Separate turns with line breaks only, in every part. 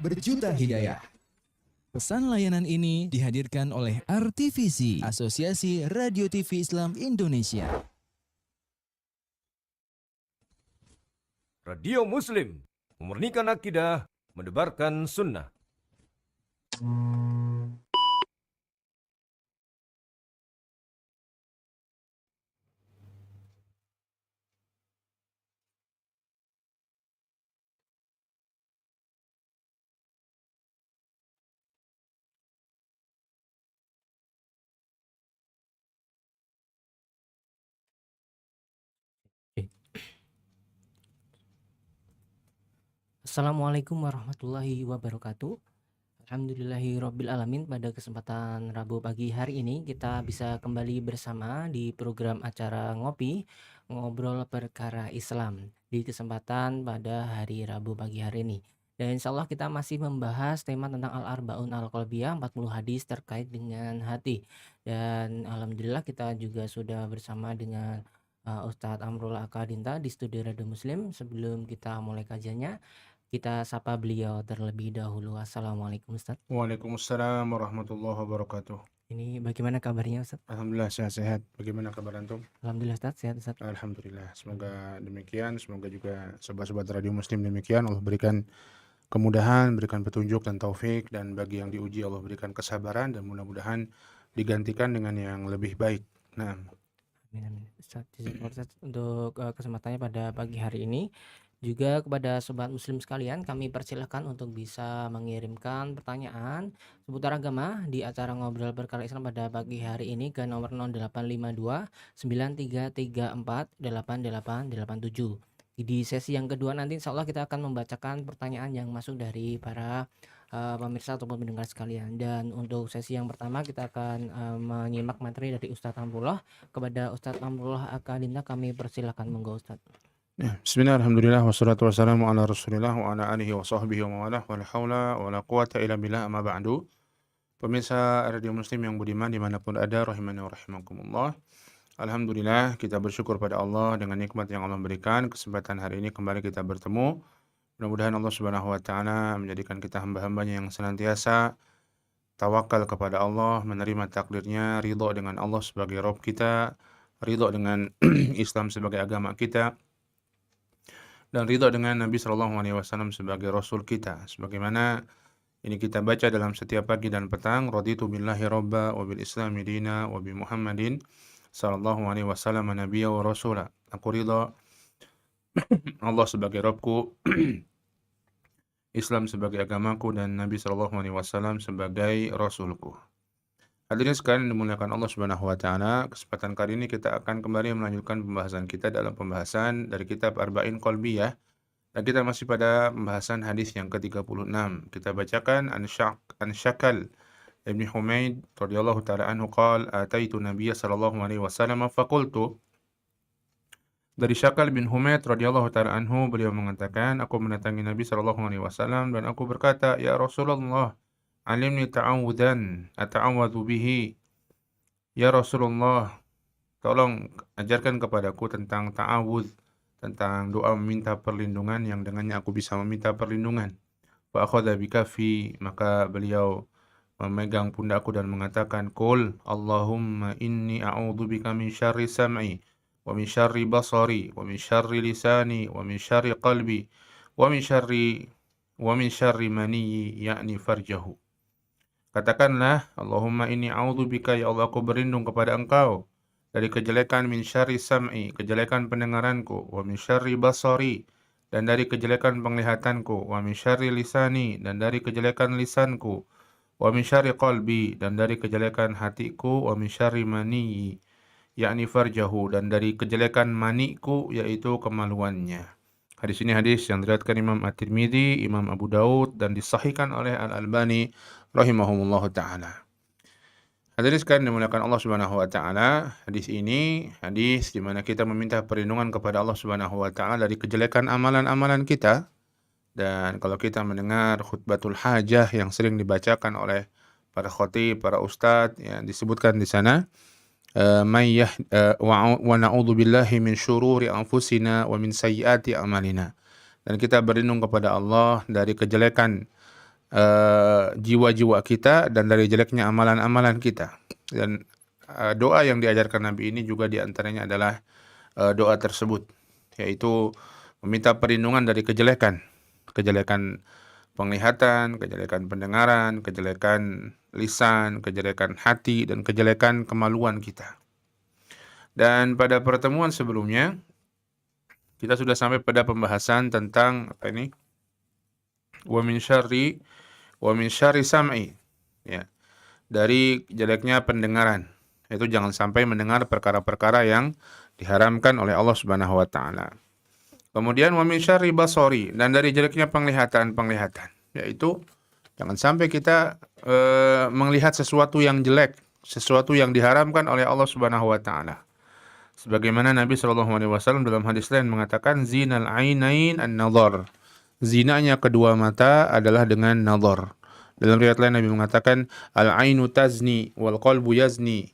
berjuta hidayah.
Pesan layanan ini dihadirkan oleh RTVC, Asosiasi Radio TV Islam Indonesia.
Radio Muslim, memurnikan akidah, mendebarkan sunnah.
Assalamualaikum warahmatullahi wabarakatuh. Alhamdulillahirrabbilalamin. Pada kesempatan Rabu pagi hari ini kita bisa kembali bersama di program acara Ngopi, Ngobrol Perkara Islam, di kesempatan pada hari Rabu pagi hari ini. Dan insya Allah kita masih membahas tema tentang Al-Arba'un Al-Qalbiyah, 40 hadis terkait dengan hati. Dan Alhamdulillah kita juga sudah bersama dengan Ustadz Amrul Akadinta di studio Radio Muslim. Sebelum kita mulai kajiannya, kita sapa beliau terlebih dahulu. Assalamualaikum Ustaz.
Waalaikumsalam warahmatullahi wabarakatuh.
Ini bagaimana kabarnya Ustaz?
Alhamdulillah sehat-sehat. Bagaimana kabar antum?
Alhamdulillah Ustaz, sehat Ustaz.
Alhamdulillah. Semoga demikian. Semoga juga sobat-sobat Radio Muslim demikian. Allah berikan kemudahan, berikan petunjuk dan taufik. Dan bagi yang diuji Allah berikan kesabaran. Dan mudah-mudahan digantikan dengan yang lebih baik. Nah,
Amin. Ustaz, Ustaz, untuk kesempatannya pada pagi hari ini. Juga kepada sobat muslim sekalian, kami persilahkan untuk bisa mengirimkan pertanyaan seputar agama di acara Ngobrol Perkara Islam pada pagi hari ini ke nomor 0852 9334 8887. Di sesi yang kedua nanti insya Allah kita akan membacakan pertanyaan yang masuk dari para pemirsa ataupun pendengar sekalian. Dan untuk sesi yang pertama kita akan menyimak materi dari Ustadz Amrullah. Kepada Ustadz Amrullah Akadinta kami persilahkan, monggo Ustadz.
ya, bismillah, alhamdulillah, wassalatu wassalamu ala rasulillah wa ala alihi wa sahbihi wa mawalah wa la hawla wa la quwata illa billah amma ba'du. Pemirsa Radio Muslim yang budiman dimanapun ada, rahimani wa rahimakumullah. Alhamdulillah, kita bersyukur pada Allah dengan nikmat yang Allah berikan. Kesempatan hari ini kembali kita bertemu. Mudah-mudahan Allah Subhanahu wa taala menjadikan kita hamba-hambanya yang senantiasa tawakal kepada Allah, menerima takdirnya, ridho dengan Allah sebagai Rabb kita, ridho dengan Islam sebagai agama kita, dan ridho dengan Nabi SAW sebagai Rasul kita. Sebagaimana ini kita baca dalam setiap pagi dan petang, raditu billahi robba wa bil islami dina wa bi Muhammadin sallallahu alaihi wasallam nabiyya wa rasula. Aku ridho Allah sebagai Rabbku, Islam sebagai agamaku, dan Nabi SAW sebagai Rasulku. Hadirin sekalian dimuliakan Allah Subhanahu wa taala, kesempatan kali ini kita akan kembali melanjutkan pembahasan kita dalam pembahasan dari kitab Arba'in Qalbiyah. Dan kita masih pada pembahasan hadis yang ke-36. Kita bacakan an Syakal Ibn Humaid radhiyallahu taala anhu qala ataitu Nabiy sallallahu alaihi wasallam faqultu. Dari Syakal bin Humaid radhiyallahu taala anhu, beliau mengatakan, aku mendatangi Nabi sallallahu alaihi wasallam dan aku berkata, ya Rasulullah, alimni ta'awudan ata'awadu bihi. Ya Rasulullah, tolong ajarkan kepadaku tentang ta'awud, tentang doa meminta perlindungan yang dengannya aku bisa meminta perlindungan. Fa akhadha bikafi, maka beliau memegang pundakku dan mengatakan, qul Allahumma inni a'udzu bika min syarri sam'i wa min syarri basari wa min syarri lisani wa min syarri qalbi wa min syarri maniyyi yakni farjahu. Katakanlah, Allahumma inni a'udzubika, ya Allah aku berlindung kepada Engkau dari kejelekan min syarri sam'i, kejelekan pendengaranku, wa min syarri basari, dan dari kejelekan penglihatanku, wa min syarri lisani, dan dari kejelekan lisanku, wa min syarri qalbi, dan dari kejelekan hatiku, wa min syarri maniyyi yakni farjahu, dan dari kejelekan maniku yaitu kemaluannya. Hadis ini hadis yang diriwayatkan Imam At-Tirmidzi, Imam Abu Daud, dan disahihkan oleh Al-Albani rahimahumullah ta'ala. Hadirin sekalian dimuliakan Allah Subhanahu wa taala, hadis ini hadis di mana kita meminta perlindungan kepada Allah Subhanahu wa taala dari kejelekan amalan-amalan kita. Dan kalau kita mendengar khutbatul hajah yang sering dibacakan oleh para khatib, para ustadz, ya, disebutkan di sana wa na'udzu billahi min syururi anfusina wa min sayyiati a'malina. Dan kita berlindung kepada Allah dari kejelekan jiwa-jiwa kita dan dari jeleknya amalan-amalan kita. Dan doa yang diajarkan Nabi ini juga diantaranya adalah doa tersebut, yaitu meminta perlindungan dari kejelekan penglihatan, kejelekan pendengaran, kejelekan lisan, kejelekan hati, dan kejelekan kemaluan kita. Dan pada pertemuan sebelumnya kita sudah sampai pada pembahasan tentang apa ini? Wa min syarri sam'i, ya. Dari jeleknya pendengaran, yaitu jangan sampai mendengar perkara-perkara yang diharamkan oleh Allah Subhanahu wa taala. Kemudian wa min syarri basari, dan dari jeleknya penglihatan, yaitu jangan sampai kita melihat sesuatu yang jelek, sesuatu yang diharamkan oleh Allah Subhanahu wa taala. Sebagaimana Nabi SAW dalam hadis lain mengatakan zinal ainain an-nadhar. Zinanya kedua mata adalah dengan nadhar. Dalam riwayat lain Nabi mengatakan al-ainu tazni wal qalbu yazni.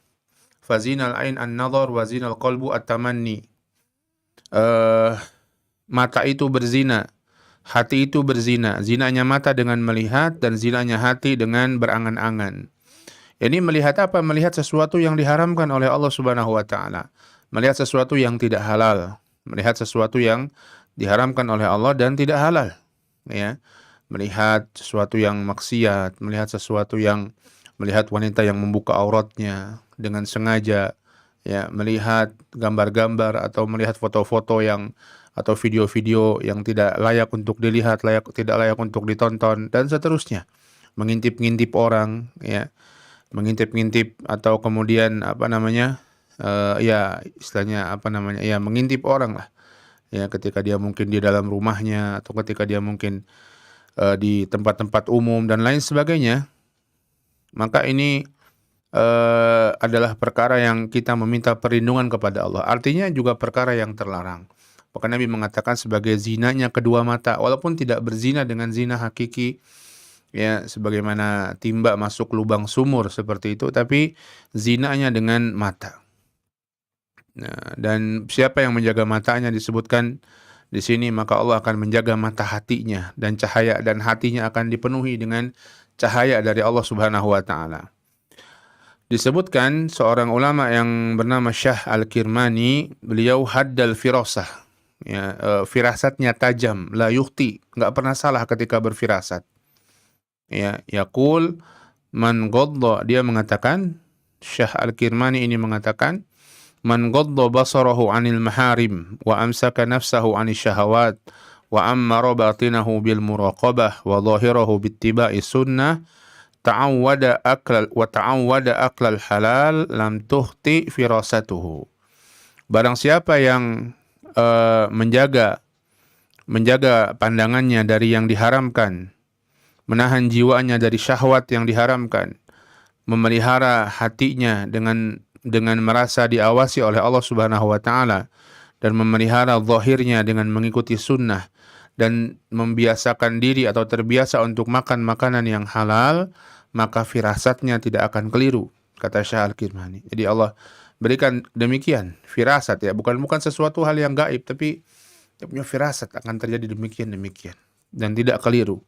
Fazinal ain an-nadhar wa zinal qalbu at-tamanni. Mata itu berzina, hati itu berzina. Zinanya mata dengan melihat dan zinanya hati dengan berangan-angan. Ini melihat apa? Melihat sesuatu yang diharamkan oleh Allah Subhanahu wa taala. Melihat sesuatu yang tidak halal, melihat sesuatu yang diharamkan oleh Allah dan tidak halal, ya. Melihat sesuatu yang maksiat, melihat wanita yang membuka auratnya dengan sengaja, ya, melihat gambar-gambar atau melihat foto-foto atau video-video yang tidak layak untuk dilihat, tidak layak untuk ditonton, dan seterusnya. Mengintip-ngintip orang, ya, mengintip-ngintip atau kemudian mengintip orang lah, ya, ketika dia mungkin di dalam rumahnya atau ketika dia mungkin di tempat-tempat umum dan lain sebagainya. Maka ini adalah perkara yang kita meminta perlindungan kepada Allah. Artinya juga perkara yang terlarang. Maka Nabi mengatakan sebagai zinanya kedua mata, walaupun tidak berzina dengan zina hakiki, ya, sebagaimana timba masuk lubang sumur seperti itu, tapi zinanya dengan mata. Nah, dan siapa yang menjaga matanya disebutkan di sini, maka Allah akan menjaga mata hatinya, dan cahaya dan hatinya akan dipenuhi dengan cahaya dari Allah Subhanahu wa taala. Disebutkan seorang ulama yang bernama Syah Al-Kirmani, beliau haddal firasah, ya, firasatnya tajam, la yukhti, enggak pernah salah ketika berfirasat. Ya, yaqul man ghadda, dia mengatakan, Syah Al-Kirmani ini mengatakan, man ghadda basarahu 'anil maharim wa amsaka nafsahu 'anil syahawat wa ammara batinahu bil muraqabah wa dhahirahu bittiba'i sunnah ta'awwada aklal halal lam tuhti firasatuhu. Barang siapa yang menjaga pandangannya dari yang diharamkan, menahan jiwanya dari syahwat yang diharamkan, memelihara hatinya dengan merasa diawasi oleh Allah Subhanahu wa taala, dan memelihara zahirnya dengan mengikuti sunnah, dan membiasakan diri atau terbiasa untuk makan makanan yang halal, maka firasatnya tidak akan keliru, kata Syah Al-Kirmani. Jadi Allah berikan demikian firasat, ya, bukan sesuatu hal yang gaib, tapi dia punya firasat akan terjadi demikian dan tidak keliru.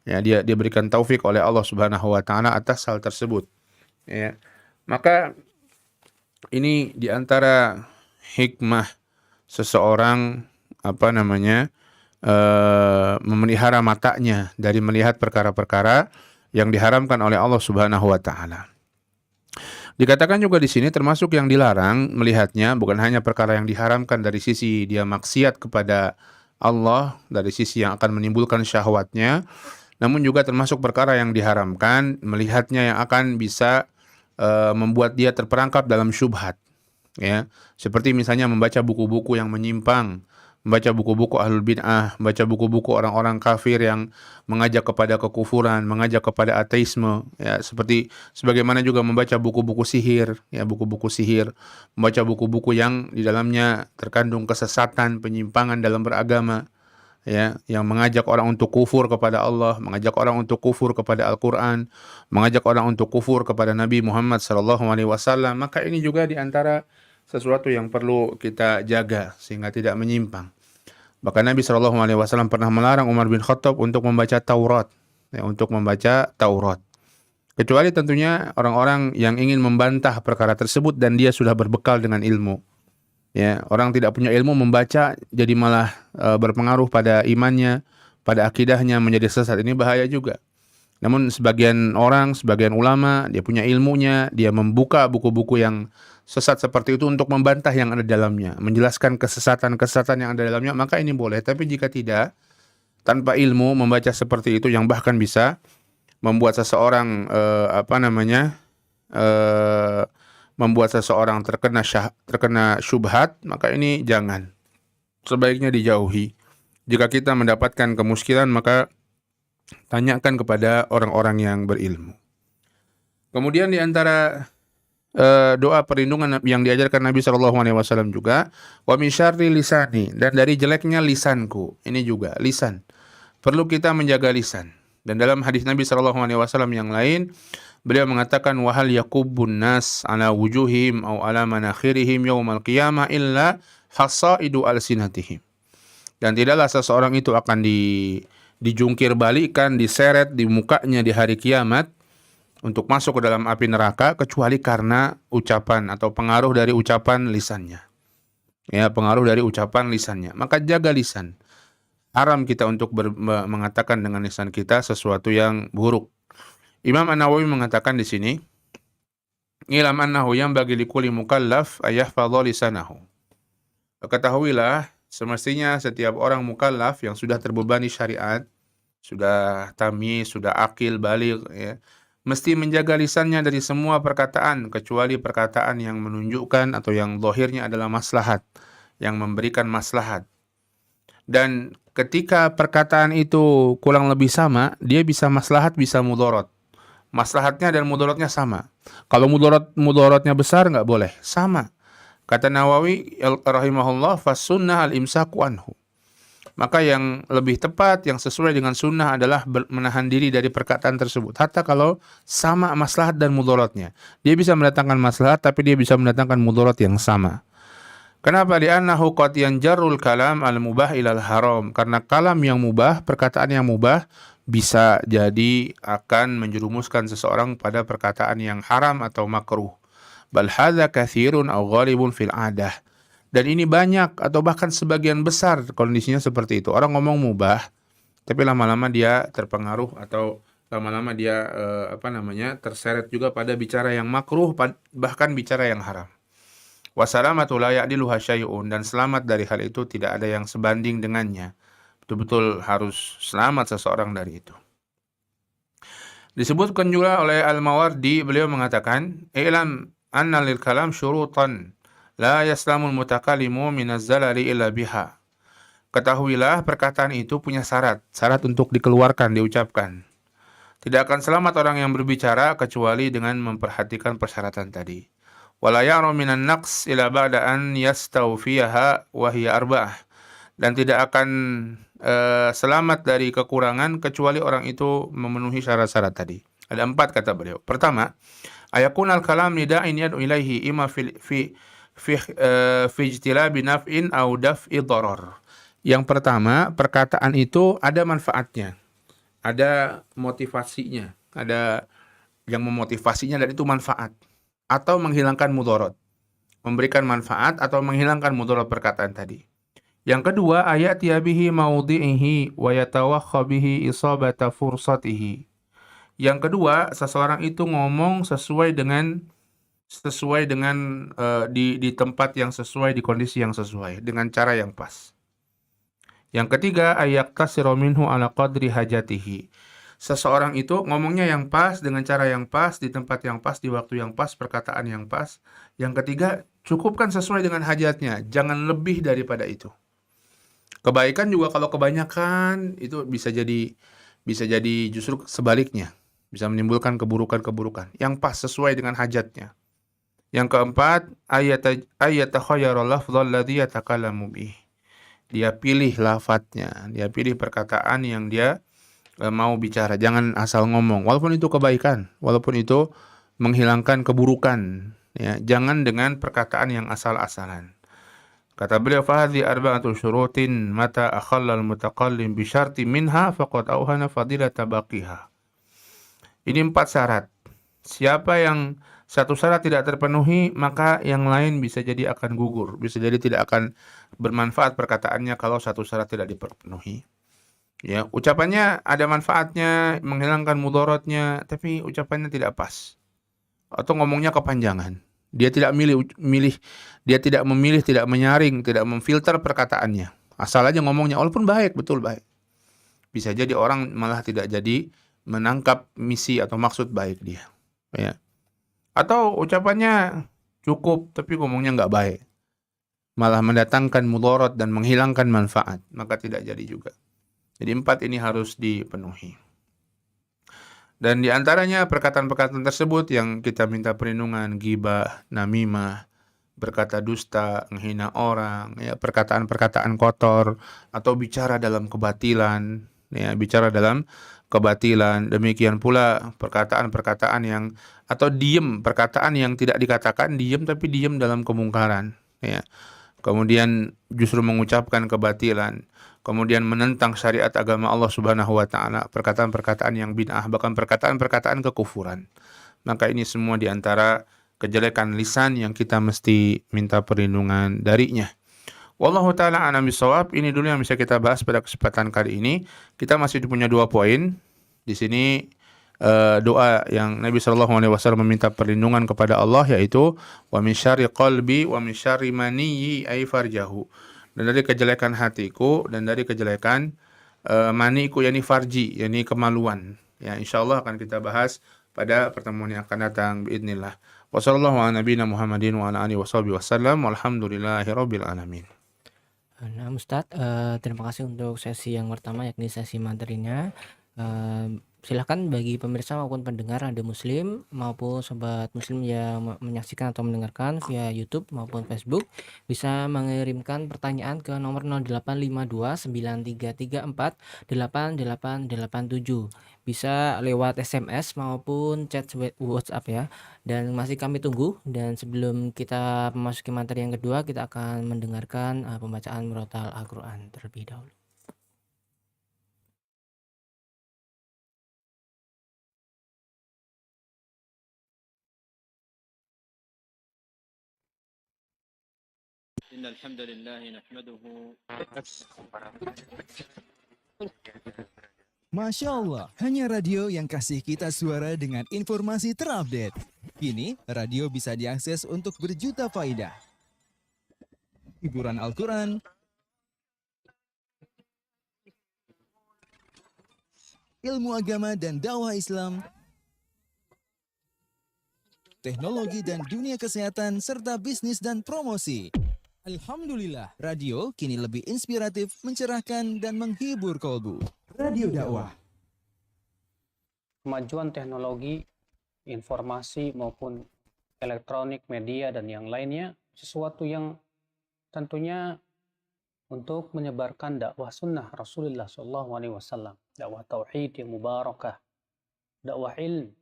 Ya, dia berikan taufik oleh Allah Subhanahu wa taala atas hal tersebut. Ya. Maka ini diantara hikmah seseorang memelihara matanya dari melihat perkara-perkara yang diharamkan oleh Allah Subhanahu wa taala. Dikatakan juga di sini termasuk yang dilarang melihatnya bukan hanya perkara yang diharamkan dari sisi dia maksiat kepada Allah, dari sisi yang akan menimbulkan syahwatnya, namun juga termasuk perkara yang diharamkan melihatnya yang akan bisa membuat dia terperangkap dalam syubhat, ya, seperti misalnya membaca buku-buku yang menyimpang, membaca buku-buku ahlul bid'ah, membaca buku-buku orang-orang kafir yang mengajak kepada kekufuran, mengajak kepada ateisme, ya, sebagaimana juga membaca buku-buku sihir, ya, membaca buku-buku yang di dalamnya terkandung kesesatan, penyimpangan dalam beragama, ya, yang mengajak orang untuk kufur kepada Allah, mengajak orang untuk kufur kepada Al-Quran, mengajak orang untuk kufur kepada Nabi Muhammad SAW. Maka ini juga diantara sesuatu yang perlu kita jaga sehingga tidak menyimpang. Bahkan Nabi SAW pernah melarang Umar bin Khattab untuk membaca Taurat, ya, untuk membaca Taurat. Kecuali tentunya orang-orang yang ingin membantah perkara tersebut dan dia sudah berbekal dengan ilmu. Ya, orang tidak punya ilmu membaca jadi malah berpengaruh pada imannya, pada akidahnya, menjadi sesat. Ini bahaya juga. Namun sebagian orang, sebagian ulama, dia punya ilmunya, dia membuka buku-buku yang sesat seperti itu untuk membantah yang ada di dalamnya, menjelaskan kesesatan-kesesatan yang ada di dalamnya, maka ini boleh. Tapi jika tidak, tanpa ilmu membaca seperti itu yang bahkan bisa membuat seseorang membuat seseorang terkena syubhat, maka ini jangan. Sebaiknya dijauhi. Jika kita mendapatkan kemuskilan, maka tanyakan kepada orang-orang yang berilmu. Kemudian di antara doa perlindungan yang diajarkan Nabi SAW juga, wa min syarri lisani, dan dari jeleknya lisanku. Ini juga lisan. Perlu kita menjaga lisan. Dan dalam hadis Nabi SAW yang lain, beliau mengatakan, wahal yakubbun nas ala wujuhim au ala manakhirihim yaumal qiyamah illa hasaidu alsinatihim. Dan tidaklah seseorang itu akan dijungkir balikan, diseret di mukanya di hari kiamat untuk masuk ke dalam api neraka, kecuali karena ucapan atau pengaruh dari ucapan lisannya. Ya, pengaruh dari ucapan lisannya. Maka jaga lisan. Haram kita untuk mengatakan dengan lisan kita sesuatu yang buruk. Imam An-Nawawi mengatakan di sini, ilam annahu yang bagi likulli mukallaf ayahfadha lisanahu. Ketahuilah, semestinya setiap orang mukallaf yang sudah terbebani syariat, sudah tamyiz, sudah akil, baligh, ya, mesti menjaga lisannya dari semua perkataan, kecuali perkataan yang menunjukkan atau yang zahirnya adalah maslahat, yang memberikan maslahat. Dan ketika perkataan itu kurang lebih sama, dia bisa maslahat, bisa mudarat. Maslahatnya dan mudaratnya sama. Kalau mudaratnya besar nggak boleh, sama. Kata Nawawi rahimahullah, fasunnah al-imsaku anhu. Maka yang lebih tepat, yang sesuai dengan sunnah adalah menahan diri dari perkataan tersebut. Hatta kalau sama maslahat dan mudaratnya. Dia bisa mendatangkan maslahat, tapi dia bisa mendatangkan mudarat yang sama. Kenapa? Li'annahu qad yanjarul kalam al-mubah ilal haram. Karena kalam yang mubah, perkataan yang mubah, bisa jadi akan menjerumuskan seseorang pada perkataan yang haram atau makruh. Bal hadza katsirun aw ghalibun fil 'adah. Dan ini banyak atau bahkan sebagian besar kondisinya seperti itu. Orang ngomong mubah, tapi lama-lama dia terpengaruh atau lama-lama dia terseret juga pada bicara yang makruh, bahkan bicara yang haram. Wasalamatu la ya'diluha syai'un, dan selamat dari hal itu tidak ada yang sebanding dengannya. Betul-betul harus selamat seseorang dari itu. Disebutkan juga oleh Al-Mawardi, beliau mengatakan, "I'lam anna lil kalam syurutan la yaslamul mutakallimu minaz zalali illa biha." Ketahuilah perkataan itu punya syarat untuk dikeluarkan, diucapkan. Tidak akan selamat orang yang berbicara kecuali dengan memperhatikan persyaratan tadi. Wala ya'ru minan naqs ila ba'da an yastawfiyaha wa hiya arba'ah. Dan tidak akan selamat dari kekurangan kecuali orang itu memenuhi syarat-syarat tadi. Ada 4 kata beliau. Pertama, ayakunal kalam nida'in yad'u ilaihi imma fi ijtilabi naf'in au daf'i dharar. Yang pertama, perkataan itu ada manfaatnya, ada motivasinya, ada yang memotivasinya dan itu manfaat, atau menghilangkan mudarat, memberikan manfaat atau menghilangkan mudarat perkataan tadi. Yang kedua, ayat bihi maudhi'ihi wa yatawakha bihi isabata fursatihi. Yang kedua, seseorang itu ngomong sesuai dengan di tempat yang sesuai, di kondisi yang sesuai, dengan cara yang pas. Yang ketiga, ayaktasiru minhu ala qadri hajatihi. Seseorang itu ngomongnya yang pas, dengan cara yang pas, di tempat yang pas, di waktu yang pas, perkataan yang pas. Yang ketiga, cukupkan sesuai dengan hajatnya, jangan lebih daripada itu. Kebaikan juga kalau kebanyakan itu bisa jadi justru sebaliknya, bisa menimbulkan keburukan-keburukan. Yang pas sesuai dengan hajatnya. Yang keempat, ayatakhayyara lafdhal ladzi yatakallamu bih. Dia pilih lafadznya, dia pilih perkataan yang dia mau bicara. Jangan asal ngomong, walaupun itu kebaikan, walaupun itu menghilangkan keburukan, ya. Jangan dengan perkataan yang asal-asalan. Kata beliau, "Fahadhi arba'atu syurutin mata akhallal mutaqallim bi syarti minha faqad auhana fadilata baqiha." Ini 4 syarat. Siapa yang satu syarat tidak terpenuhi, maka yang lain bisa jadi akan gugur, bisa jadi tidak akan bermanfaat perkataannya kalau satu syarat tidak dipenuhi. Ya, ucapannya ada manfaatnya, menghilangkan mudaratnya, tapi ucapannya tidak pas. Atau ngomongnya kepanjangan. Dia tidak dia tidak memilih, tidak menyaring, tidak memfilter perkataannya. Asal aja ngomongnya, walaupun baik, betul baik. Bisa jadi orang malah tidak jadi menangkap misi atau maksud baik dia. Ya. Atau ucapannya cukup, tapi ngomongnya nggak baik. Malah mendatangkan mudarat dan menghilangkan manfaat. Maka tidak jadi juga. Jadi 4 ini harus dipenuhi. Dan di antaranya perkataan-perkataan tersebut yang kita minta perlindungan, ghibah, namimah, berkata dusta, menghina orang, ya, perkataan-perkataan kotor, atau bicara dalam kebatilan, ya, bicara dalam kebatilan. Demikian pula perkataan-perkataan yang, atau diem, perkataan yang tidak dikatakan diem, tapi diem dalam kemungkaran, ya. Kemudian justru mengucapkan kebatilan, kemudian menentang syariat agama Allah Subhanahu wa taala, perkataan-perkataan yang bid'ah, bahkan perkataan-perkataan kekufuran. Maka ini semua di antara kejelekan lisan yang kita mesti minta perlindungan darinya. Wallahu taala a'lam bishawab. Ini dulu yang bisa kita bahas pada kesempatan kali ini. Kita masih punya 2 poin. Di sini doa yang Nabi SAW meminta perlindungan kepada Allah, yaitu wa min syarri qalbi wa min syarri maniyyi ay farjahu. Dan dari kejelekan hatiku dan dari kejelekan maniku, yakni farji, yakni kemaluan. Ya, insyaallah akan kita bahas pada pertemuan yang akan datang biidznillah. Wassallallahu ala nabiyina Muhammadin wa ala alihi wasallam walhamdulillahirabbil alamin.
Nah, Ustadz, terima kasih untuk sesi yang pertama, yakni sesi materinya. Silahkan bagi pemirsa maupun pendengar Radio Muslim maupun sobat Muslim yang menyaksikan atau mendengarkan via YouTube maupun Facebook, bisa mengirimkan pertanyaan ke nomor 085293348887. Bisa lewat SMS maupun chat WhatsApp ya. Dan masih kami tunggu. Dan sebelum kita memasuki materi yang kedua, kita akan mendengarkan pembacaan murotal Al-Quran terlebih dahulu.
إن الحمد لله نحمده.
Masya Allah, hanya radio yang kasih kita suara dengan informasi terupdate. Kini, radio bisa diakses untuk berjuta faidah. Hiburan Al-Quran, ilmu agama dan dakwah Islam, teknologi dan dunia kesehatan, serta bisnis dan promosi. Alhamdulillah, radio kini lebih inspiratif, mencerahkan, dan menghibur kolbu. Radio dakwah.
Kemajuan teknologi, informasi maupun elektronik, media, dan yang lainnya, sesuatu yang tentunya untuk menyebarkan dakwah sunnah Rasulullah SAW, dakwah tauhid yang mubarakah, dakwah ilm,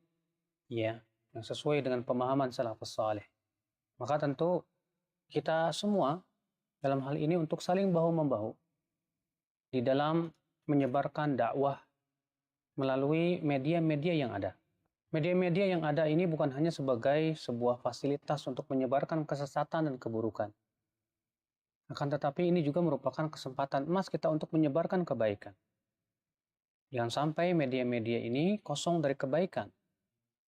ya, yang sesuai dengan pemahaman salafus saleh. Maka tentu kita semua dalam hal ini untuk saling bahu-membahu di dalam menyebarkan dakwah melalui media-media yang ada. Media-media yang ada ini bukan hanya sebagai sebuah fasilitas untuk menyebarkan kesesatan dan keburukan. Akan tetapi ini juga merupakan kesempatan emas kita untuk menyebarkan kebaikan. Jangan sampai media-media ini kosong dari kebaikan.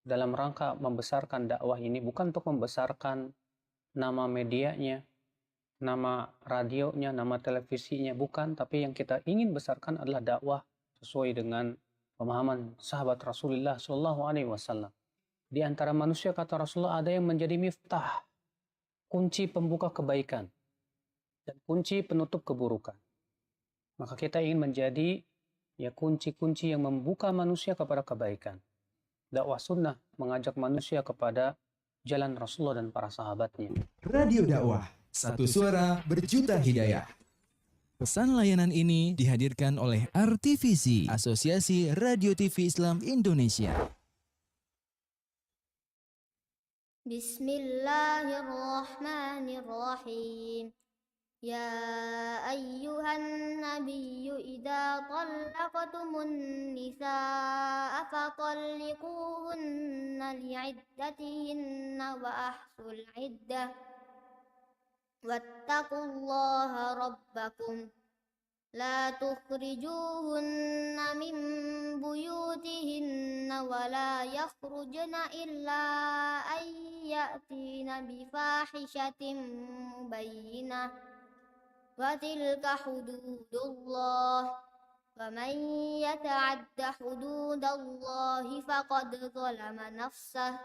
Dalam rangka membesarkan dakwah ini bukan untuk membesarkan nama medianya, nama radionya, nama televisinya, bukan. Tapi yang kita ingin besarkan adalah dakwah sesuai dengan pemahaman sahabat Rasulullah SAW. Di antara manusia, kata Rasulullah, ada yang menjadi miftah, kunci pembuka kebaikan, dan kunci penutup keburukan. Maka kita ingin menjadi kunci-kunci yang membuka manusia kepada kebaikan. Dakwah sunnah mengajak manusia kepada jalan Rasulullah dan para sahabatnya.
Radio dakwah, satu suara berjuta hidayah. Pesan layanan ini dihadirkan oleh RTVC, Asosiasi Radio TV Islam Indonesia.
Bismillahirrahmanirrahim. يا أيها النبي إذا طلقتم النساء فطلقوهن لعدتهن وأحصوا العدة واتقوا الله ربكم لا تخرجوهن من بيوتهن ولا يخرجن إلا أن يأتين بفاحشة مبينة وتلك حدود الله ومن يتعد حدود الله فقد ظلم نفسه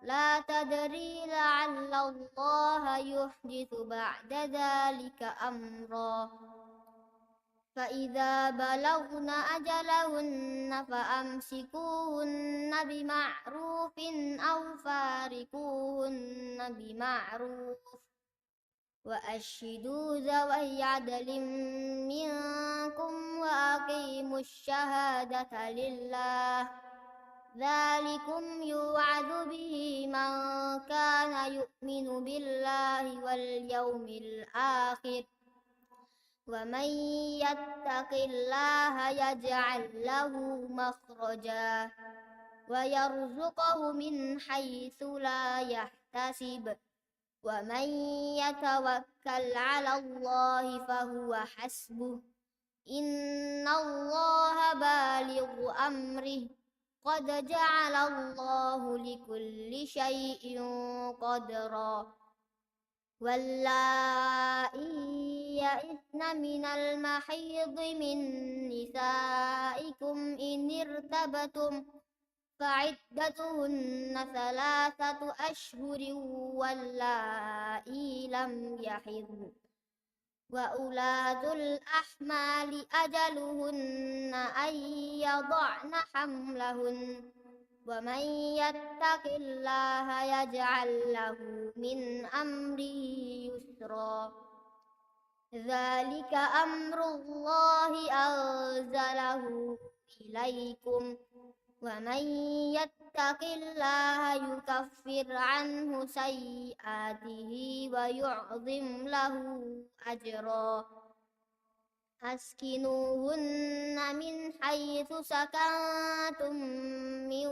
لا تدري لعل الله يحدث بعد ذلك أمرا فإذا بلغن أجلهن فأمسكوهن بمعروف أو فارقوهن بمعروف وأشهدوا ذوي عدل منكم وأقيموا الشهادة لله ذلكم يوعظ به من كان يؤمن بالله واليوم الآخر ومن يتق الله يجعل له مخرجا ويرزقه من حيث لا يحتسب ومن يتوكل على الله فهو حسبه إن الله بالغ أمره قد جعل الله لكل شيء قدرا واللائي يئسن من المحيض من نسائكم إن ارتبتم فعدتهن 3 أشهر واللائي لم يحضن وأولاة الأحمال أجلهن أن يضعن حملهن ومن يتق الله يجعل له من أمره يسرا ذلك أمر الله أنزله إليكم ومن يتق الله يكفر عنه سيئاته ويعظم له أجرا أسكنوهن من حيث سكنتم من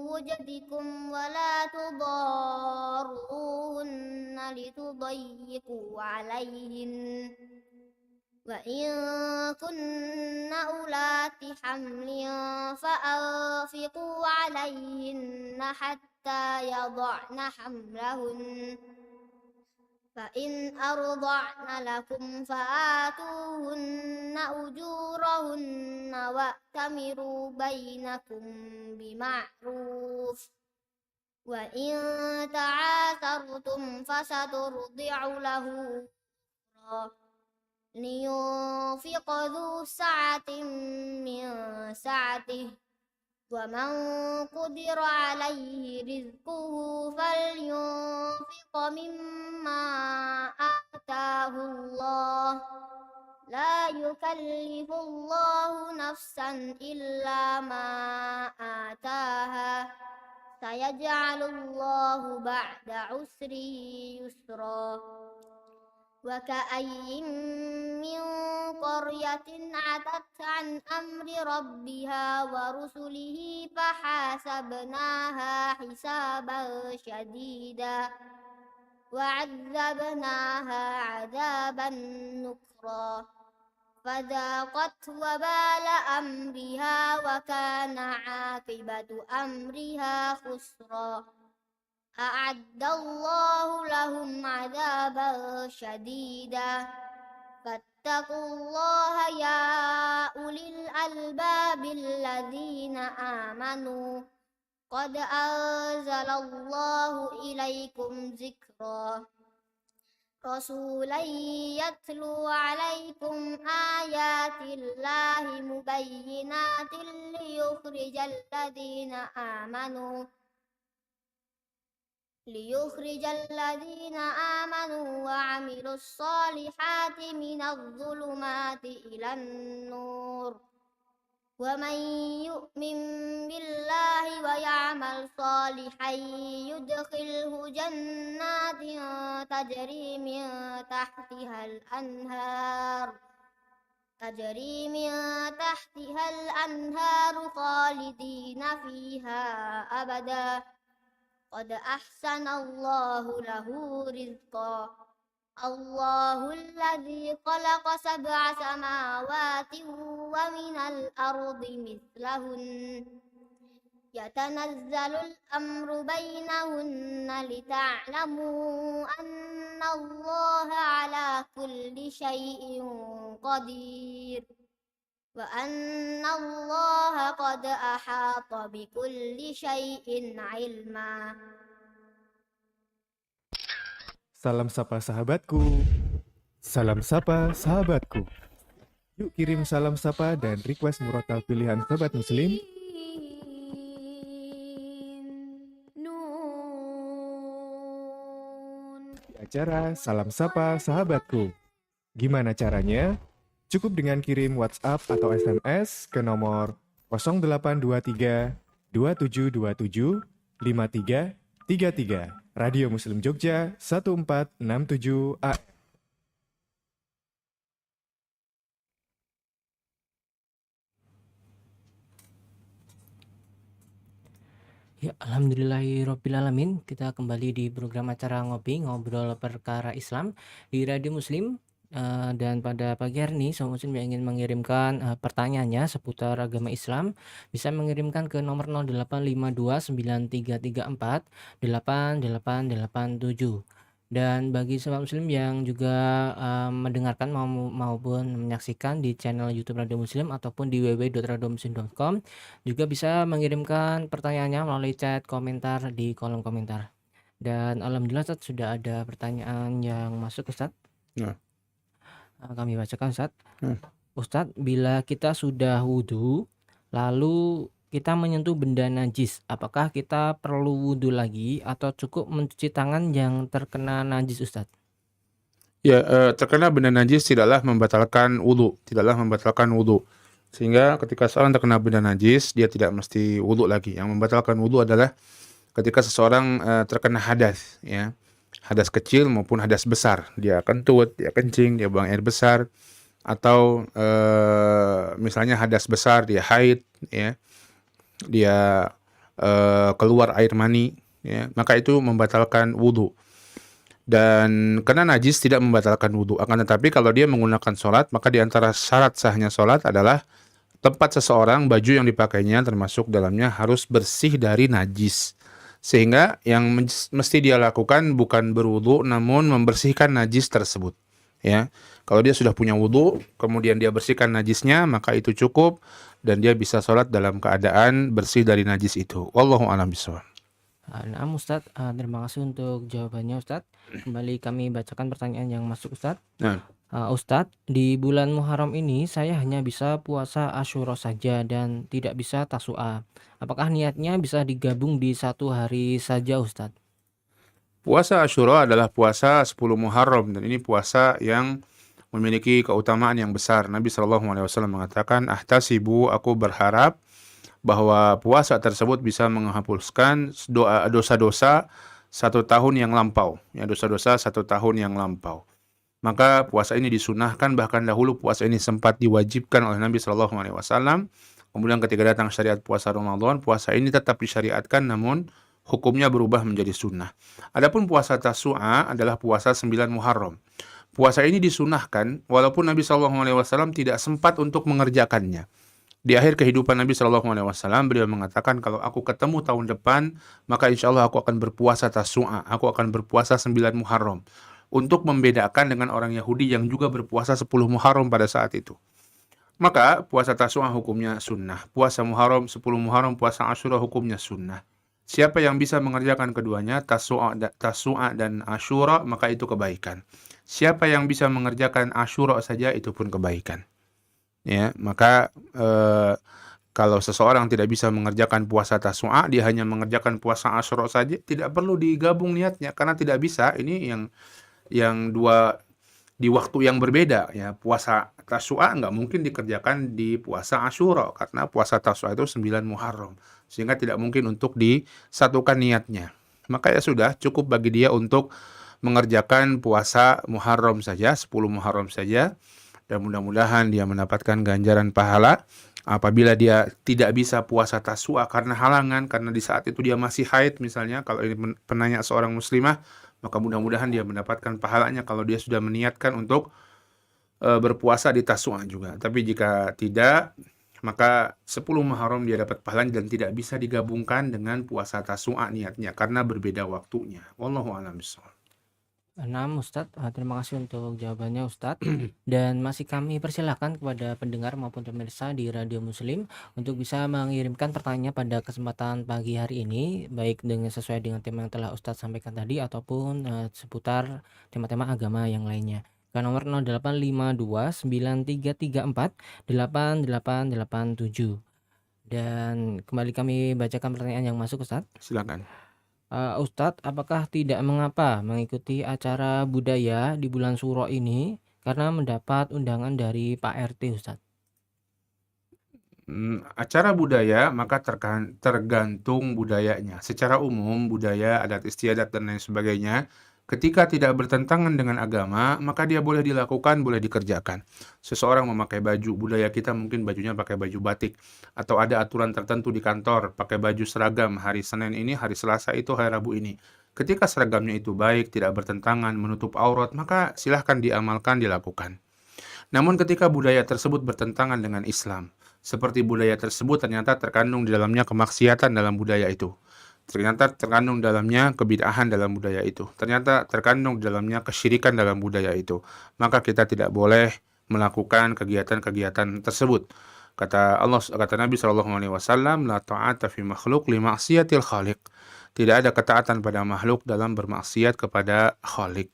وجدكم ولا تضاروهن لتضيقوا عليهن وإن كن أولات حمل فأنفقوا عليهن حتى يضعن حملهن فإن أرضعن لكم فآتوهن أجورهن وأتمروا بينكم بمعروف وإن تعاثرتم فسترضع له أخرى لينفق ذو سعة من سعته ومن قدر عليه رزقه فلينفق مما آتاه الله لا يكلف الله نفسا إلا ما آتاها سيجعل الله بعد عسر يسرا وكأي من قرية عتت عن أمر ربها ورسله فحاسبناها حسابا شديدا وعذبناها عذابا نكرا فذاقت وبال أمرها وكان عاقبة أمرها خسرا أعد الله لهم عذابا شديدا فاتقوا الله يا أولي الألباب الذين آمنوا قد أنزل الله إليكم ذكرا رسولا يتلو عليكم آيات الله مبينات ليخرج الذين آمنوا وعملوا الصالحات من الظلمات إلى النور ومن يؤمن بالله ويعمل ويعمل صالحا يدخله جنات تجري من تحتها الأنهار خالدين فيها أبدا قد أحسن الله له رزقا الله الذي خلق 7 سماوات ومن الأرض مثلهن يتنزل الأمر بينهن لتعلموا أن الله على كل شيء قدير وأن الله قد أحاط بكل شيء علما.
Salam sapa sahabatku. Salam sapa sahabatku. Yuk kirim salam sapa dan request murotal pilihan sobat muslim di acara Salam Sapa Sahabatku. Gimana caranya? Cukup dengan kirim WhatsApp atau SMS ke nomor 0823 2727 5333. Radio Muslim Jogja 1467 AM.
Ya, alhamdulillahirrabbilalamin. Kita kembali di program acara ngobrol perkara Islam di Radio Muslim. Dan pada pagi hari ini, sobat muslim yang ingin mengirimkan pertanyaannya seputar agama Islam bisa mengirimkan ke nomor 085293348887. Dan bagi sobat muslim yang juga mendengarkan maupun menyaksikan di channel YouTube Radio Muslim ataupun di www.radiomuslim.com juga bisa mengirimkan pertanyaannya melalui chat komentar di kolom komentar. Dan alhamdulillah Ustaz, sudah ada pertanyaan yang masuk Ustaz.
Ya.
Kami bacakan Ustaz.
Hmm.
Ustaz, bila kita sudah wudhu lalu kita menyentuh benda najis, apakah kita perlu wudhu lagi atau cukup mencuci tangan yang terkena najis Ustaz?
Ya, terkena benda najis tidaklah membatalkan wudu, Sehingga ketika seorang terkena benda najis, dia tidak mesti wudu lagi. Yang membatalkan wudu adalah ketika seseorang terkena hadas, ya. Hadas kecil maupun hadas besar. Dia kentut, dia kencing, dia buang air besar, atau misalnya hadas besar, dia haid, ya. Dia keluar air mani, ya, maka itu membatalkan wudu. Dan kena najis tidak membatalkan wudu. Akan tetapi kalau dia menggunakan sholat, maka di antara syarat sahnya sholat adalah tempat seseorang, baju yang dipakainya termasuk dalamnya harus bersih dari najis. Sehingga yang mesti dia lakukan bukan berwudu, namun membersihkan najis tersebut. Ya, kalau dia sudah punya wudu, kemudian dia bersihkan najisnya, maka itu cukup dan dia bisa sholat dalam keadaan bersih dari najis itu. Wallahu a'lam bishawab.
Nah, Ustaz, terima kasih untuk jawabannya Ustaz. Kembali kami bacakan pertanyaan yang masuk Ustaz.
Nah.
Ustaz, di bulan Muharram ini saya hanya bisa puasa Asyura saja dan tidak bisa Tasu'a. Apakah niatnya bisa digabung di satu hari saja Ustaz?
Puasa Asyura adalah puasa 10 Muharram dan ini puasa yang memiliki keutamaan yang besar. Nabi SAW mengatakan, "Ahtasibu, aku berharap bahwa puasa tersebut bisa menghapuskan dosa-dosa 1 tahun yang lampau." Ya, dosa-dosa 1 tahun yang lampau. Maka puasa ini disunahkan, bahkan dahulu puasa ini sempat diwajibkan oleh Nabi SAW. Kemudian ketika datang syariat puasa Ramadan, puasa ini tetap disyariatkan namun hukumnya berubah menjadi sunnah. Adapun puasa Tasu'a adalah puasa 9 Muharram. Puasa ini disunahkan walaupun Nabi SAW tidak sempat untuk mengerjakannya. Di akhir kehidupan Nabi SAW, beliau mengatakan, kalau aku ketemu tahun depan, maka insya Allah aku akan berpuasa Tasu'a, aku akan berpuasa 9 Muharram. Untuk membedakan dengan orang Yahudi yang juga berpuasa 10 Muharram pada saat itu. Maka puasa Tasu'a hukumnya sunnah. Puasa Muharram, 10 Muharram, puasa Asyura hukumnya sunnah. Siapa yang bisa mengerjakan keduanya, Tasu'a dan Asyura, maka itu kebaikan. Siapa yang bisa mengerjakan Asyura saja, itu pun kebaikan. Ya, maka kalau seseorang tidak bisa mengerjakan puasa Tasu'a, dia hanya mengerjakan puasa Asyura saja, tidak perlu digabung niatnya karena tidak bisa. Ini yang dua di waktu yang berbeda, ya. Puasa Tasu'a nggak mungkin dikerjakan di puasa Asyura karena puasa Tasu'a itu 9 Muharram. sehingga tidak mungkin untuk disatukan niatnya. Maka ya sudah, cukup bagi dia untuk mengerjakan puasa Muharram saja, 10 Muharram saja, dan mudah-mudahan dia mendapatkan ganjaran pahala. Apabila dia tidak bisa puasa Tasua karena halangan, karena di saat itu dia masih haid misalnya, kalau ini penanya seorang muslimah, maka mudah-mudahan dia mendapatkan pahalanya kalau dia sudah meniatkan untuk berpuasa di Tasua juga. Tapi jika tidak, maka 10 Muharram dia dapat pahalanya dan tidak bisa digabungkan dengan puasa Tasua niatnya karena berbeda waktunya. Wallahu a'lam bishawab.
Nah, Ustadz, terima kasih untuk jawabannya Ustadz. Dan masih kami persilahkan kepada pendengar maupun pemirsa di Radio Muslim untuk bisa mengirimkan pertanyaan pada kesempatan pagi hari ini, baik sesuai dengan tema yang telah Ustadz sampaikan tadi ataupun seputar tema-tema agama yang lainnya. Ke nomor 085293348887. Dan kembali kami bacakan pertanyaan yang masuk, Ustadz.
Silakan.
Ustadz, apakah tidak mengapa mengikuti acara budaya di bulan Suro ini karena mendapat undangan dari Pak RT, Ustadz?
Acara budaya maka tergantung budayanya. Secara umum budaya, adat istiadat dan lain sebagainya, ketika tidak bertentangan dengan agama, maka dia boleh dilakukan, boleh dikerjakan. Seseorang memakai baju, budaya kita mungkin bajunya pakai baju batik, atau ada aturan tertentu di kantor, pakai baju seragam hari Senin ini, hari Selasa itu, hari Rabu ini. Ketika seragamnya itu baik, tidak bertentangan, menutup aurat, maka silahkan diamalkan, dilakukan. Namun ketika budaya tersebut bertentangan dengan Islam, seperti budaya tersebut ternyata terkandung di dalamnya kemaksiatan dalam budaya itu, ternyata terkandung dalamnya kebid'ahan dalam budaya itu, ternyata terkandung di dalamnya kesyirikan dalam budaya itu, maka kita tidak boleh melakukan kegiatan-kegiatan tersebut. Kata Nabi SAW, la ta'ata fi makhluk li maksiatil khaliq. Tidak ada ketaatan pada makhluk dalam bermaksiat kepada khaliq.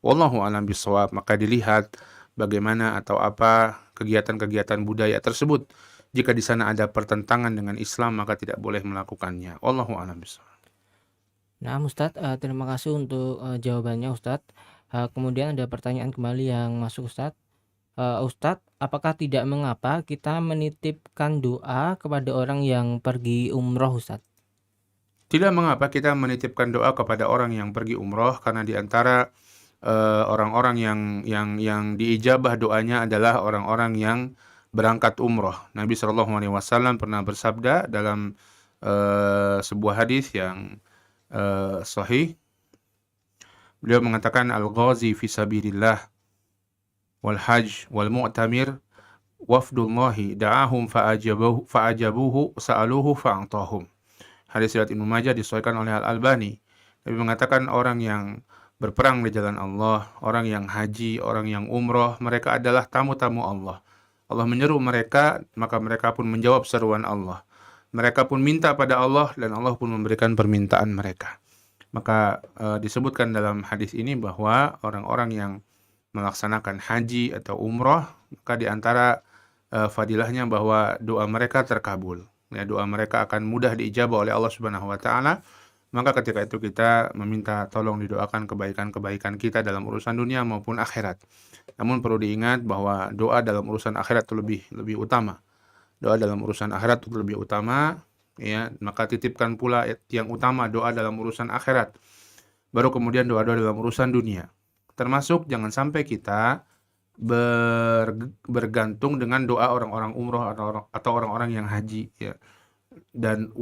Wallahu a'lam bishawab. Maka dilihat bagaimana atau apa kegiatan-kegiatan budaya tersebut. Jika di sana ada pertentangan dengan Islam, maka tidak boleh melakukannya. Wallahu a'lam bishawab.
Nah, Ustadz, terima kasih untuk jawabannya, Ustadz. Kemudian ada pertanyaan kembali yang masuk, Ustadz. Ustadz, apakah tidak mengapa kita menitipkan doa kepada orang yang pergi umroh, Ustadz?
Tidak mengapa kita menitipkan doa kepada orang yang pergi umroh, karena di antara orang-orang yang diijabah doanya adalah orang-orang yang berangkat umroh. Nabi SAW pernah bersabda dalam sebuah hadis yang sahih. Beliau mengatakan, al-ghazi fi sabilillah wal hajj wal mu'tamir wafdullahi da'ahum fa'ajabuhu sa'aluhu fa'antahum. Hadis riwayat Ibnu Majah disahihkan oleh Al-Albani. Nabi mengatakan orang yang berperang di jalan Allah, orang yang haji, orang yang umroh, mereka adalah tamu-tamu Allah. Allah menyeru mereka, maka mereka pun menjawab seruan Allah. Mereka pun minta pada Allah dan Allah pun memberikan permintaan mereka. Maka disebutkan dalam hadis ini bahwa orang-orang yang melaksanakan haji atau umroh, maka di antara fadilahnya bahwa doa mereka terkabul. Ya, doa mereka akan mudah diijabah oleh Allah Subhanahu wa taala. Maka ketika itu kita meminta tolong didoakan kebaikan-kebaikan kita dalam urusan dunia maupun akhirat. Namun perlu diingat bahwa doa dalam urusan akhirat itu lebih utama. Doa dalam urusan akhirat itu lebih utama, ya. Maka titipkan pula yang utama doa dalam urusan akhirat. Baru kemudian doa-doa dalam urusan dunia. Termasuk jangan sampai kita bergantung dengan doa orang-orang umroh atau orang-orang yang haji, ya. Dan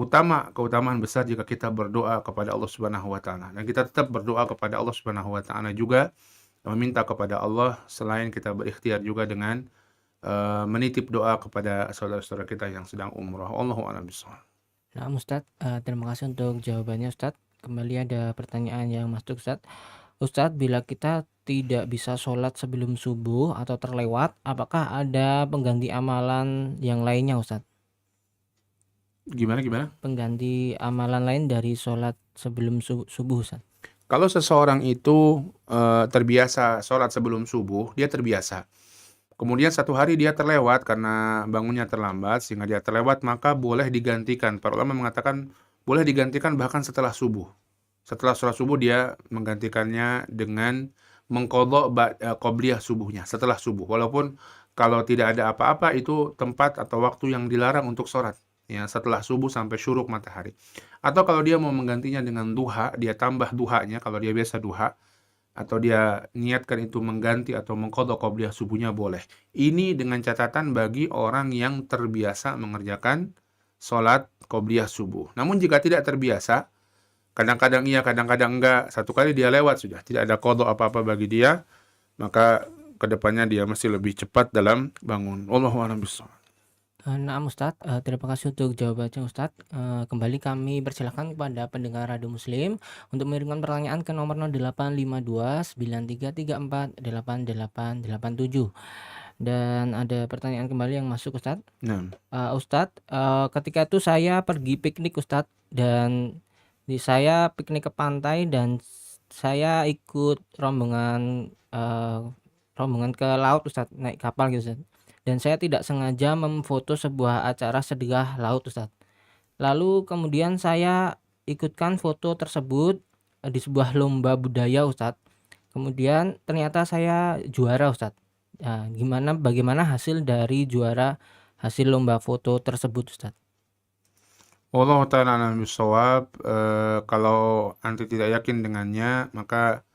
keutamaan besar jika kita berdoa kepada Allah Subhanahu wa taala. Dan kita tetap berdoa kepada Allah Subhanahu wa taala juga, meminta kepada Allah, selain kita berikhtiar juga dengan menitip doa kepada saudara-saudara kita yang sedang umroh. Allahu a'lam bishawab.
Nah, Ustadz, terima kasih untuk jawabannya, Ustadz. Kembali ada pertanyaan yang masuk, Ustadz. Ustadz, bila kita tidak bisa sholat sebelum subuh atau terlewat, apakah ada pengganti amalan yang lainnya, Ustadz?
Gimana?
Pengganti amalan lain dari sholat sebelum subuh, Ustadz.
Kalau seseorang itu terbiasa sholat sebelum subuh, dia terbiasa. Kemudian satu hari dia terlewat karena bangunnya terlambat, sehingga dia terlewat, maka boleh digantikan. Para ulama mengatakan boleh digantikan bahkan setelah subuh. Setelah sholat subuh dia menggantikannya dengan mengqadha qobliyah subuhnya, setelah subuh. Walaupun kalau tidak ada apa-apa, itu tempat atau waktu yang dilarang untuk sholat. ya, setelah subuh sampai syuruk matahari. Atau kalau dia mau menggantinya dengan duha, dia tambah duhanya, kalau dia biasa duha, atau dia niatkan itu mengganti atau mengqadha qobliyah subuhnya boleh. Ini dengan catatan bagi orang yang terbiasa mengerjakan sholat qobliyah subuh. Namun jika tidak terbiasa, kadang-kadang iya, kadang-kadang enggak, satu kali dia lewat sudah, tidak ada qadha apa-apa bagi dia, maka kedepannya dia mesti lebih cepat dalam bangun. Wallahu a'lam bishawab.
Nah, Ustadz, terima kasih untuk jawabannya Ustadz. Kembali kami persilahkan kepada pendengar Radio Muslim untuk mengirimkan pertanyaan ke nomor 0852 9334 8887. Dan ada pertanyaan kembali yang masuk Ustadz.
Nah,
Ustadz, ketika itu saya pergi piknik Ustadz, dan saya piknik ke pantai dan saya ikut rombongan ke laut Ustadz, naik kapal gitu Ustadz. Dan saya tidak sengaja memfoto sebuah acara sedekah laut Ustadz. Lalu kemudian saya ikutkan foto tersebut di sebuah lomba budaya Ustadz. Kemudian ternyata saya juara Ustadz. Nah, bagaimana hasil dari hasil lomba foto tersebut Ustadz?
wallahu ta'ala a'lam bishawab. Kalau anti tidak yakin dengannya, maka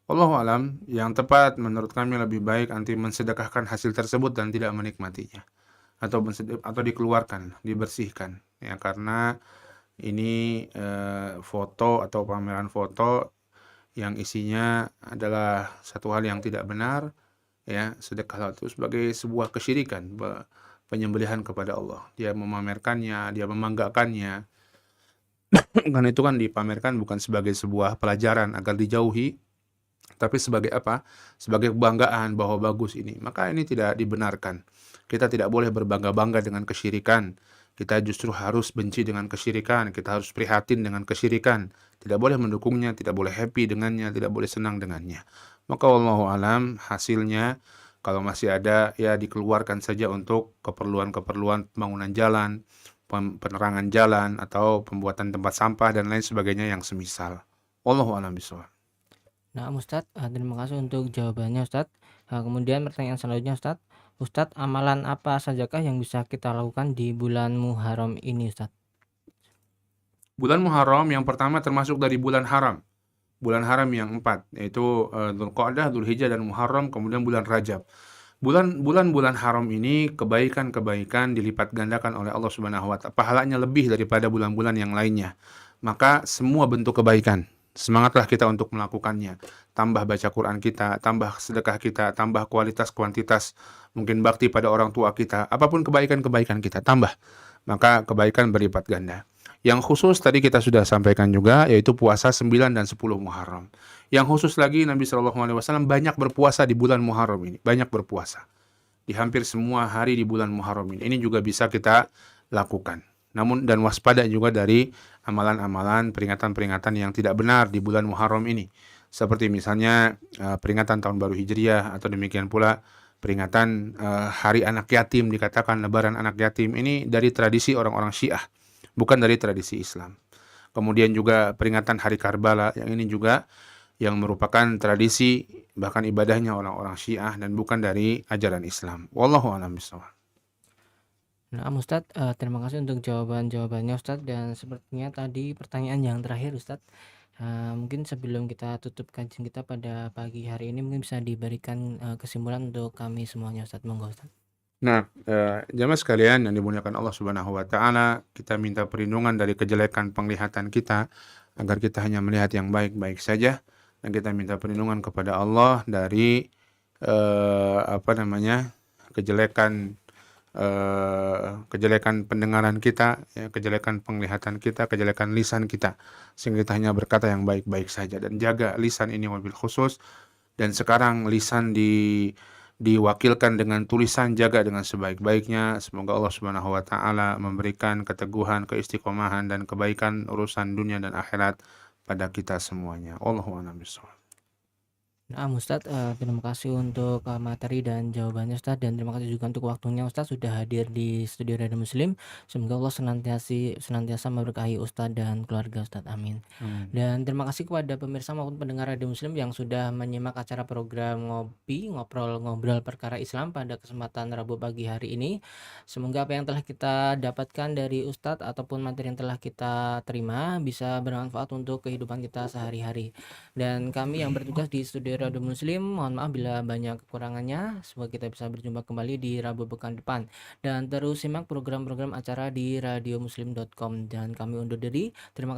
wallahu alam, yang tepat menurut kami lebih baik anti mensedekahkan hasil tersebut dan tidak menikmatinya, atau dikeluarkan, dibersihkan, ya, karena ini foto atau pameran foto yang isinya adalah satu hal yang tidak benar, ya. Sedekah itu sebagai sebuah kesyirikan, penyembelihan kepada Allah. Dia memamerkannya, dia membanggakannya. Karena itu kan dipamerkan bukan sebagai sebuah pelajaran agar dijauhi, tapi sebagai apa? Sebagai kebanggaan bahwa bagus ini. Maka ini tidak dibenarkan. Kita tidak boleh berbangga-bangga dengan kesyirikan. Kita justru harus benci dengan kesyirikan. Kita harus prihatin dengan kesyirikan. Tidak boleh mendukungnya, tidak boleh happy dengannya, tidak boleh senang dengannya. Maka wallahu alam, hasilnya kalau masih ada, ya dikeluarkan saja untuk keperluan-keperluan pembangunan jalan, penerangan jalan, atau pembuatan tempat sampah dan lain sebagainya yang semisal. Wallahu alam bishawab.
Nah, Ustadz, terima kasih untuk jawabannya Ustadz. Kemudian pertanyaan selanjutnya Ustadz. Ustadz, amalan apa sajakah yang bisa kita lakukan di bulan Muharram ini Ustadz?
Bulan Muharram yang pertama termasuk dari bulan haram. Bulan haram yang 4, yaitu Dzulqa'dah, Dzulhijjah, dan Muharram, kemudian bulan Rajab. Bulan-bulan haram ini kebaikan-kebaikan dilipat gandakan oleh Allah Subhanahu wa ta'ala. Pahalanya lebih daripada bulan-bulan yang lainnya. Maka semua bentuk kebaikan, semangatlah kita untuk melakukannya. Tambah baca Quran kita, tambah sedekah kita, tambah kualitas kuantitas, mungkin bakti pada orang tua kita, apapun kebaikan-kebaikan kita, tambah. Maka kebaikan berlipat ganda. Yang khusus tadi kita sudah sampaikan juga, yaitu puasa 9 dan 10 Muharram. Yang khusus lagi, Nabi SAW banyak berpuasa di bulan Muharram ini. Banyak berpuasa di hampir semua hari di bulan Muharram ini. Ini juga bisa kita lakukan. Namun dan waspada juga dari amalan-amalan peringatan-peringatan yang tidak benar di bulan Muharram ini. Seperti misalnya peringatan Tahun Baru Hijriah, atau demikian pula peringatan Hari Anak Yatim, dikatakan Lebaran Anak Yatim. Ini dari tradisi orang-orang Syiah, bukan dari tradisi Islam. Kemudian juga peringatan Hari Karbala, yang ini juga yang merupakan tradisi bahkan ibadahnya orang-orang Syiah dan bukan dari ajaran Islam. Wallahu a'lam bishawab.
Nah, Ustadz, terima kasih untuk jawabannya Ustadz. Dan sepertinya tadi pertanyaan yang terakhir Ustadz, mungkin sebelum kita tutup kajian kita pada pagi hari ini, mungkin bisa diberikan kesimpulan untuk kami semuanya Ustadz. Monggo Ustadz.
Nah, jamaah sekalian yang dimuliakan Allah Subhanahu wa ta'ala, kita minta perlindungan dari kejelekan penglihatan kita, agar kita hanya melihat yang baik-baik saja, dan kita minta perlindungan kepada Allah dari kejelekan pendengaran kita, ya, kejelekan penglihatan kita, kejelekan lisan kita, sehingga kita hanya berkata yang baik-baik saja. Dan jaga lisan ini wabil khusus. Dan sekarang lisan diwakilkan dengan tulisan, jaga dengan sebaik-baiknya. Semoga Allah Subhanahu wa ta'ala memberikan keteguhan, keistiqomahan, dan kebaikan urusan dunia dan akhirat pada kita semuanya. Allahu a'lam bishawab.
Nah, Ustadz, terima kasih untuk materi dan jawabannya Ustadz, dan terima kasih juga untuk waktunya Ustadz sudah hadir di studio Radio Muslim. Semoga Allah senantiasa memberkahi Ustadz dan keluarga Ustadz. Amin.
Amin.
Dan terima kasih kepada pemirsa maupun pendengar Radio Muslim yang sudah menyimak acara program ngobrol perkara Islam pada kesempatan Rabu pagi hari ini. Semoga apa yang telah kita dapatkan dari Ustadz ataupun materi yang telah kita terima bisa bermanfaat untuk kehidupan kita sehari-hari. Dan kami yang bertugas di studio Radio Muslim, mohon maaf bila banyak kekurangannya. Semoga kita bisa berjumpa kembali di Rabu pekan depan. Dan terus simak program-program acara di radiomuslim.com. Dan kami undur diri. Terima kasih.